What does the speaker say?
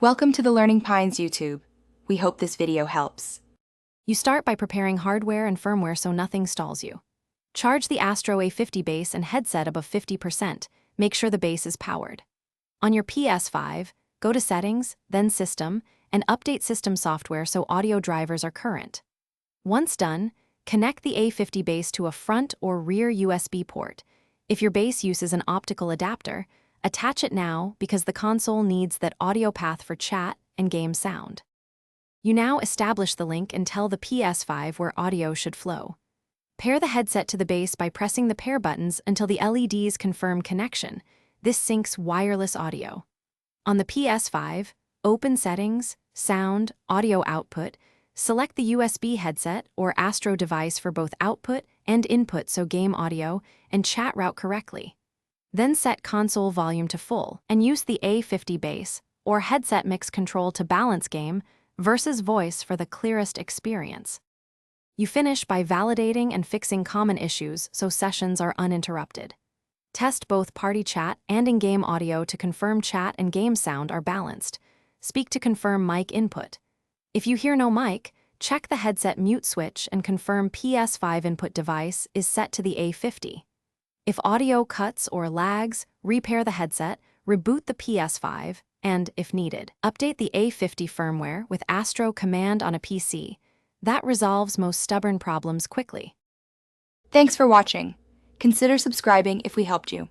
Welcome to the Learning Pines YouTube. We hope this video helps. You start by preparing hardware and firmware so nothing stalls you. Charge the Astro A50 base and headset above 50%. Make sure the base is powered. On your Ps5, go to Settings, then System, and update system software so audio drivers are current. Once done, connect the A50 base to a front or rear USB port. If your base uses an optical adapter, attach it now because the console needs that audio path for chat and game sound. You now establish the link and tell the Ps5 where audio should flow. Pair the headset to the base by pressing the pair buttons until the LEDs confirm connection. This syncs wireless audio. On the Ps5, open Settings, Sound, Audio Output, select the USB headset or Astro device for both output and input so game audio and chat route correctly. Then set console volume to full and use the A50 base or headset mix control to balance game versus voice for the clearest experience. You finish by validating and fixing common issues so sessions are uninterrupted. Test both party chat and in-game audio to confirm chat and game sound are balanced. Speak to confirm mic input. If you hear no mic, check the headset mute switch and confirm Ps5 input device is set to the A50. If audio cuts or lags, repair the headset, reboot the Ps5, and, if needed, update the A50 firmware with Astro Command on a PC. That resolves most stubborn problems quickly. Thanks for watching. Consider subscribing if we helped you.